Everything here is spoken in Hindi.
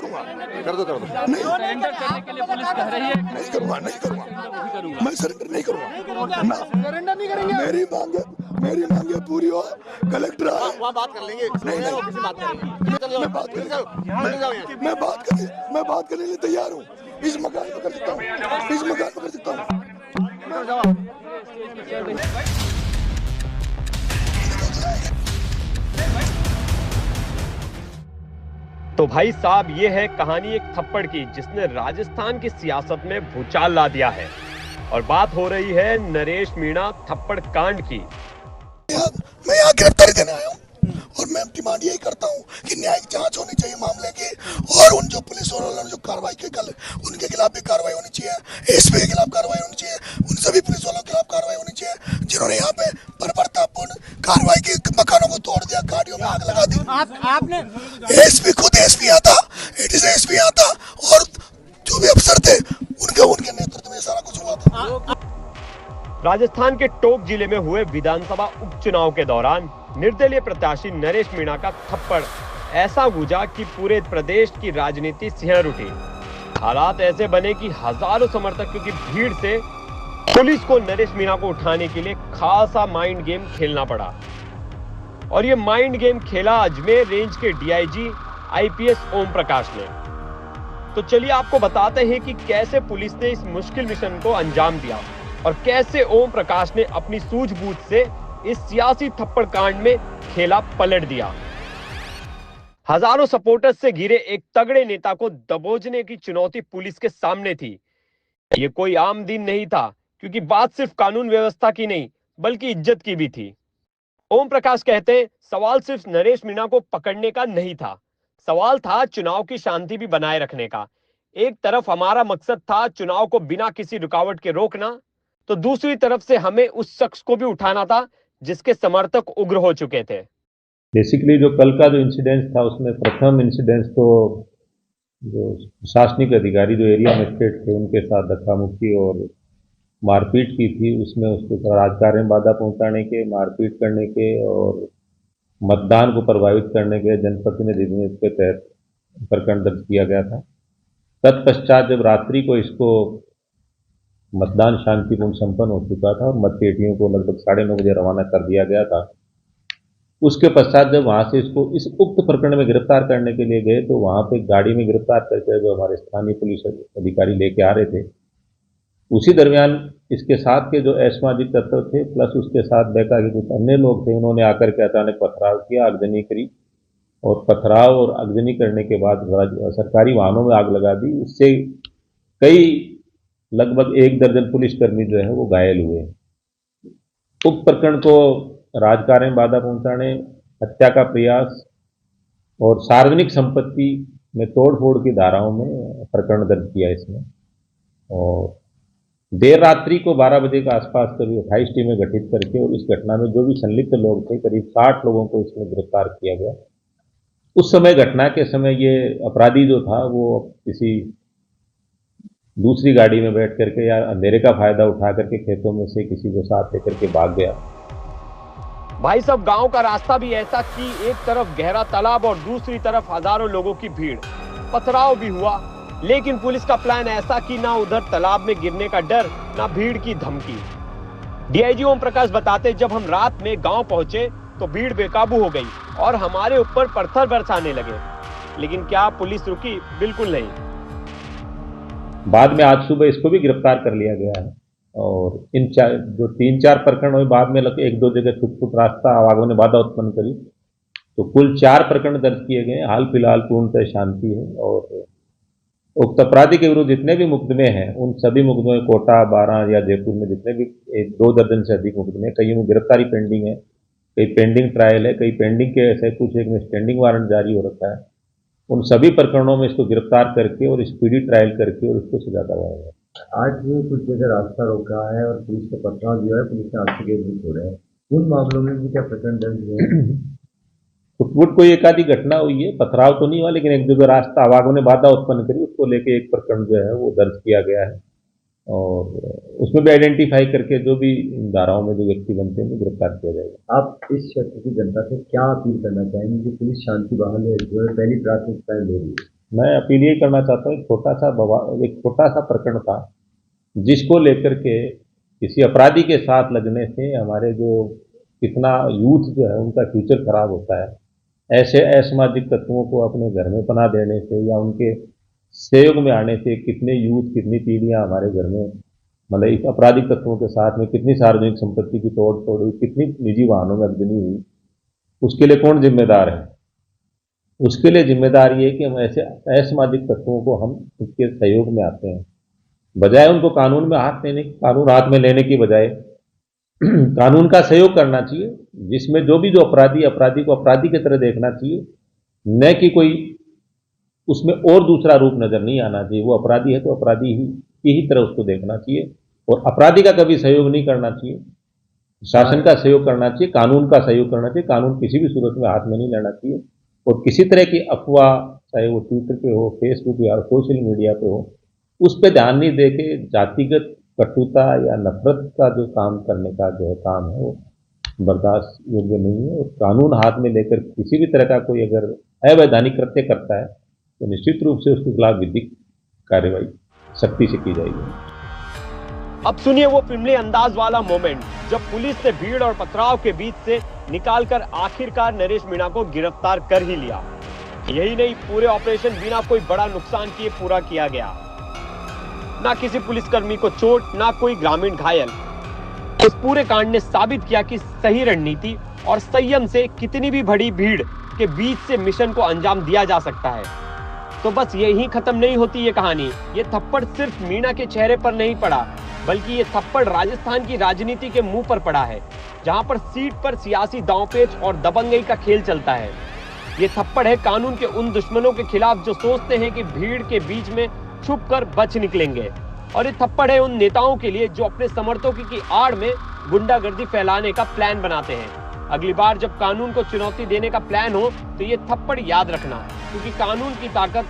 दूंगा। कर दो नहीं, सरेंडर करने के लिए पुलिस कह रही है। नहीं करूंगा, मैं सरेंडर नहीं करूंगा ना। सरेंडर नहीं करेंगे। मेरी मांगे पूरी हो। कलेक्टर आए वहाँ बात कर लेंगे, नहीं ऑफिस में बात करेंगे। मैं बात करने के लिए तैयार हूँ। इस मकान में कर सकता हूँ। तो भाई साहब, ये है कहानी एक थप्पड़ की जिसने राजस्थान की सियासत में भूचाल ला दिया है। और बात हो रही है नरेश मीणा थप्पड़ कांड की। मैं यहाँ गिरफ्तारी देने आया हूँ और मैं डिमांड यही करता हूँ कि न्यायिक जांच होनी चाहिए मामले की, और उन जो पुलिस वालों ने जो कार्रवाई की कल, उनके खिलाफ भी कार्रवाई होनी चाहिए। एसपी के खिलाफ कार्रवाई होनी चाहिए। उन सभी पुलिस वालों के खिलाफ कार्रवाई होनी चाहिए जिन्होंने यहाँ पे बर्बरतापूर्ण कार्रवाई की, मकानों को तोड़ दिया, गाड़ियों में आग लगा दी। आपने एसपी खुद एसपी आता, एसपी आता, और जो भी अफसर थे उनके नेतृत्व में सारा कुछ हुआ था। राजस्थान के टोंक जिले में हुए विधानसभा उपचुनाव के दौरान निर्दलीय प्रत्याशी नरेश मीणा का थप्पड़ ऐसा गूंजा कि पूरे प्रदेश की राजनीति सिहर उठी। हालात ऐसे बने कि हजारों समर्थकों की भीड़ से पुलिस को नरेश मीणा को उठाने के लिए खासा माइंड गेम खेलना पड़ा। और ये माइंड गेम खेला अजमेर रेंज के डीआईजी आईपीएस ओम प्रकाश ने। तो चलिए आपको बताते हैं कि कैसे पुलिस ने इस मुश्किल मिशन को अंजाम दिया और कैसे ओम प्रकाश ने अपनी सूझबूझ से इस सियासी थप्पड़ कांड में खेला पलट दिया। हजारों सपोर्टर्स से घिरे एक तगड़े नेता को दबोचने की चुनौती पुलिस के सामने थी। ये कोई आम दिन नहीं था, क्योंकि बात सिर्फ कानून व्यवस्था की नहीं बल्कि इज्जत की भी थी। ओम प्रकाश कहते हैं, सवाल सिर्फ नरेश मीणा को पकड़ने का नहीं था, सवाल था चुनाव की शांति भी बनाए रखने का। एक तरफ हमारा मकसद था चुनाव को बिना किसी रुकावट के रोकना, तो दूसरी तरफ से हमें उस शख्स को भी उठाना था जिसके समर्थक उग्र हो चुके थे। बेसिकली जो कल का जो इंसिडेंस था, उसमें प्रथम इंसिडेंस तो जो प्रशासनिक अधिकारी जो एरिया मजिस्ट्रेट थे उनके साथ धक्का मुक्की और मारपीट की थी। उसमें उसके राजकार्य में बाधा पहुंचाने के, मारपीट करने के और मतदान को प्रभावित करने के जनप्रतिनिधि के तहत प्रकरण दर्ज किया गया था। तत्पश्चात जब रात्रि को इसको मतदान शांतिपूर्ण संपन्न हो चुका था और मतपेटियों को लगभग 9:30 बजे रवाना कर दिया गया था। उसके पश्चात जब वहां से इसको इस उक्त प्रकरण में गिरफ्तार करने के लिए गए तो वहां पे गाड़ी में गिरफ्तार करके जो हमारे स्थानीय पुलिस अधिकारी लेके आ रहे थे, उसी दरमियान इसके साथ के जो असामाजिक तत्व थे प्लस उसके साथ बैका के कुछ अन्य लोग थे, उन्होंने आकर के अचानक पथराव किया, आगजनी करी और पथराव और आगजनी करने के बाद सरकारी वाहनों में आग लगा दी। उससे कई लगभग 1 दर्जन पुलिसकर्मी जो है वो घायल हुए। उक्त प्रकरण को राजकार्य में बाधा पहुंचाने, हत्या का प्रयास और सार्वजनिक संपत्ति में तोड़फोड़ की धाराओं में प्रकरण दर्ज किया इसमें। और देर रात्रि को 12 बजे के आसपास करीब 28 टीमें गठित करके और इस घटना में जो भी संलिप्त लोग थे करीब 60 लोगों को इसमें गिरफ्तार किया गया। उस समय घटना के समय ये अपराधी जो था वो किसी दूसरी गाड़ी में बैठ करके या अंधेरे का फायदा उठा करके खेतों में से किसी को साथ लेकर के भाग गया। भाई साहब, गांव का रास्ता भी ऐसा कि एक तरफ गहरा तालाब और दूसरी तरफ हजारों लोगों की भीड़। पथराव भी हुआ, लेकिन पुलिस का प्लान ऐसा कि ना उधर तालाब में गिरने का डर, ना भीड़ की धमकी। डीआईजी ओम प्रकाश बताते, जब हम रात में गांव पहुंचे तो भीड़ बेकाबू हो गई और हमारे ऊपर पत्थर बरसाने लगे। लेकिन क्या पुलिस रुकी? बिल्कुल नहीं। बाद में आज सुबह इसको भी गिरफ्तार कर लिया गया है और इन जो 3-4 प्रकरण हुए बाद में 1-2 जगह छुट रास्ता आवागमन ने बाधा उत्पन्न करी, तो कुल 4 प्रकरण दर्ज किए गए। हाल फिलहाल पूर्णतः शांति है और उक्त अपराधी के विरुद्ध जितने भी मुकदमे हैं उन सभी मुकदमे कोटा, बारां या जयपुर में जितने भी 1-2 दर्जन से अधिक मुकदमे, कई में गिरफ्तारी पेंडिंग है, कई पेंडिंग ट्रायल है, कई पेंडिंग के ऐसे कुछ एक में स्टैंडिंग वारंट जारी हो रखा है। उन सभी प्रकरणों में इसको गिरफ्तार करके और स्पीडी ट्रायल करके और इसको सजा करवाया गया। आज कुछ जगह रास्ता रोका है और पुलिस का पथराव दिया है, पुलिस ने आंसू के भी छोड़े हैं, उन मामलों में भी क्या प्रकरण दर्ज हुए हैं? फुटफुट कोई एक आधी घटना हुई है, पथराव तो नहीं हुआ, लेकिन एक जगह रास्ता आवागमन ने बाधा उत्पन्न करी, उसको लेके एक प्रकरण जो है वो दर्ज किया गया है और उसमें भी आइडेंटिफाई करके जो भी इन धाराओं में जो व्यक्ति बनते हैं गिरफ्तार किया जाएगा। आप इस क्षेत्र की जनता से क्या अपील करना चाहेंगे कि पुलिस शांति बहाल है, जो है पहली प्राथमिकताएं ले रही है? मैं अपील ये करना चाहता हूँ, एक छोटा सा प्रकरण था जिसको लेकर के किसी अपराधी के साथ लगने से हमारे जो कितना यूथ जो है उनका फ्यूचर खराब होता है। ऐसे असामाजिक तत्वों को अपने घर में पनाह देने से या उनके सहयोग में आने से कितने यूथ, कितनी पीढ़ियां हमारे घर में मतलब इस आपराधिक तत्वों के साथ में कितनी सार्वजनिक संपत्ति की तोड़ फोड़ हुई, कितनी निजी वाहनों में अगजनी हुई, उसके लिए कौन जिम्मेदार है? उसके लिए जिम्मेदार ये कि हम ऐसे असामाजिक तत्वों को हम उसके सहयोग में आते हैं, बजाय उनको कानून हाथ में लेने की बजाय कानून का सहयोग करना चाहिए, जिसमें जो अपराधी को अपराधी की तरह देखना चाहिए, न कि कोई उसमें और दूसरा रूप नजर नहीं आना चाहिए। वो अपराधी है तो अपराधी की ही तरह उसको देखना चाहिए और अपराधी का कभी सहयोग नहीं करना चाहिए। शासन का सहयोग करना चाहिए, कानून का सहयोग करना चाहिए। कानून किसी भी सूरत में हाथ में नहीं लेना चाहिए और किसी तरह की अफवाह, चाहे वो ट्विटर पे हो, फेसबुक या सोशल मीडिया पे हो, उस पर ध्यान नहीं दे के जातिगत कटुता या नफरत का जो काम करने का जो है काम है वो बर्दाश्त योग्य नहीं है। और कानून हाथ में लेकर किसी भी तरह का कोई अगर अवैधानिक कृत्य करता है तो निश्चित रूप से उसके खिलाफ विधिक कार्रवाई सख्ती से की जाएगी। अब सुनिए वो फिल्मी अंदाज वाला मोमेंट जब पुलिस ने भीड़ और पथराव के बीच से निकालकर आखिरकार नरेश मीणा को गिरफ्तार कर ही लिया। यही नहीं, पूरे ऑपरेशन बिना कोई बड़ा नुकसान किए पूरा किया गया। ना किसी पुलिसकर्मी को चोट, ना कोई ग्रामीण घायल। इस पूरे कांड ने साबित किया कि सही रणनीति और संयम से कितनी भी बड़ी भीड़ के बीच से मिशन को अंजाम दिया जा सकता है। तो बस यही खत्म नहीं होती ये कहानी। ये थप्पड़ सिर्फ मीणा के चेहरे पर नहीं पड़ा, बल्कि ये थप्पड़ राजस्थान की राजनीति के मुंह पर पड़ा है, जहां पर सीट पर सियासी दांवपेच और दबंगई का खेल चलता है। ये थप्पड़ है कानून के उन दुश्मनों के खिलाफ जो सोचते हैं कि भीड़ के बीच में छुपकर बच निकलेंगे, और ये थप्पड़ है उन नेताओं के लिए जो अपने समर्थकों की आड़ में गुंडागर्दी फैलाने का प्लान बनाते हैं। अगली बार जब कानून को चुनौती देने का प्लान हो तो ये थप्पड़ याद रखना, क्योंकि कानून की ताकत